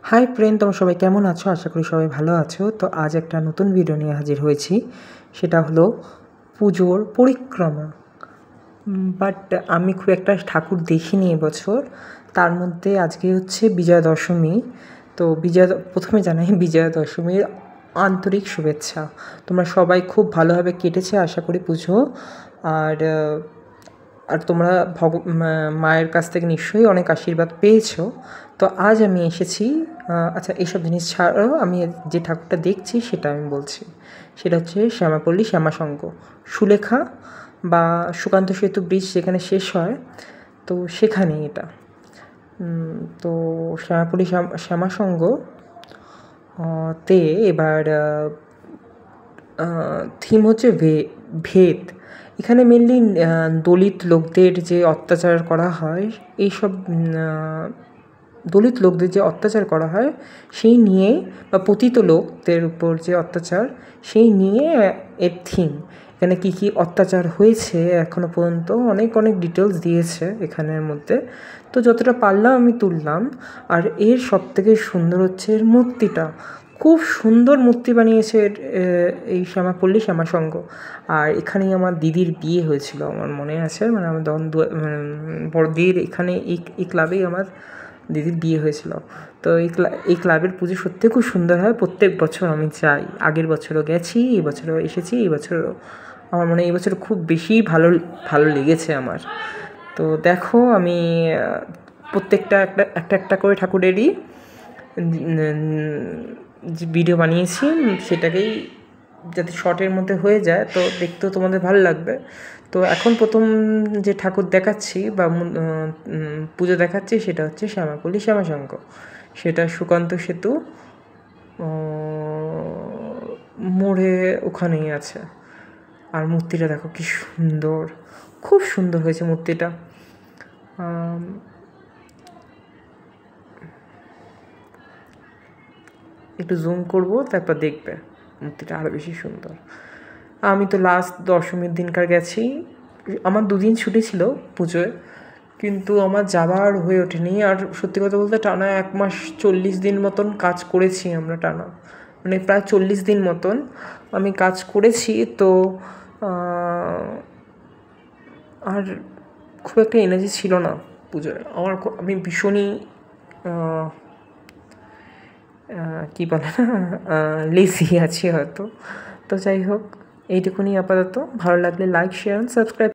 Hi friend, তোমরা সবাই কেমন আছো? আশা করি সবাই ভালো আছো। তো আজ একটা নতুন ভিডিও নিয়ে হাজির হয়েছি, সেটা হলো পুজোর পরিক্রমা। বাট আমি খুব একটা ঠাকুর দেখিনি এবছর। তার মধ্যে আজকে হচ্ছে বিজয়া দশমী। তো প্রথমে জানাই বিজয়া দশমীর আন্তরিক শুভেচ্ছা। তোমরা সবাই খুব ভালোভাবে কেটেছে আশা করি পুজো। আর আর তোমরা মায়ের কাছ থেকে নিশ্চয়ই অনেক আশীর্বাদ পেয়েছো। তো আজ আমি এসেছি, আচ্ছা এইসব জিনিস ছাড়াও আমি যে ঠাকুরটা দেখছি সেটা আমি বলছি। সেটা হচ্ছে শ্যামাপল্লী শ্যামাসংঘ সুলেখা বা সুকান্ত সেতু ব্রিজ যেখানে শেষ হয়, তো সেখানেই এটা। তো শ্যামাপল্লী শ্যামাসংঘ তে এবার থিম হচ্ছে ভেদ। এখানে মেনলি দলিত লোকদের যে অত্যাচার করা হয়, এইসব দলিত লোকদের যে অত্যাচার করা হয় সেই নিয়ে, বা পতিত লোকদের উপর যে অত্যাচার সেই নিয়ে এর থিম। এখানে কী কী অত্যাচার হয়েছে এখনও পর্যন্ত অনেক ডিটেলস দিয়েছে এখানের মধ্যে। তো যতটা পারলাম আমি তুললাম। আর এর সবথেকে সুন্দর হচ্ছে এর মূর্তিটা। খুব সুন্দর মূর্তি বানিয়েছে এই শ্যামাপল্লী শ্যামাসংঘ। আর এখানেই আমার দিদির বিয়ে হয়েছিল, আমার মনে আছে। মানে আমার বড়দির এখানে এই ক্লাবেই আমার দিদির বিয়ে হয়েছিল। তো এই ক্লাবের পুজো সত্যিই খুব সুন্দর হয়। প্রত্যেক বছর আমি যাই, আগের বছরও গেছি, এই বছরও এসেছি। এই বছরও আমার মনে হয় এই বছর খুব বেশি ভালো লেগেছে আমার। তো দেখো আমি প্রত্যেকটা একটা করে ঠাকুরেরই যে ভিডিও বানিয়েছি, সেটাকেই যাতে শর্টের মধ্যে হয়ে যায়, তো দেখতেও তোমাদের ভালো লাগবে। তো এখন প্রথম যে ঠাকুর দেখাচ্ছি বা পুজো দেখাচ্ছি সেটা হচ্ছে শ্যামাপল্লী শ্যামাসংঘ। সেটা সুকান্ত সেতু মোড়ে ওখানেই আছে। আর মূর্তিটা দেখো কি সুন্দর, খুব সুন্দর হয়েছে মূর্তিটা। একটু জুম করব, তারপর দেখবে মূর্তিটা আরও বেশি সুন্দর। আমি তো লাস্ট দশমীর দিনকার গেছি। আমার দুদিন ছুটি ছিল পুজোয়, কিন্তু আমার যাবার হয়ে ওঠেনি। আর সত্যি কথা বলতে টানা 1 মাস 40 দিন মতন কাজ করেছি আমরা, টানা মানে প্রায় 40 দিন মতন আমি কাজ করেছি। তো আর খুব একটা এনার্জি ছিল না পুজোয় আমার। আমি ভীষণই কী বলে না, লেজি আছি হয়তো। তো যাই হোক, এইটুকুনি আপাতত। ভালো লাগলে লাইক, শেয়ার, সাবস্ক্রাইব।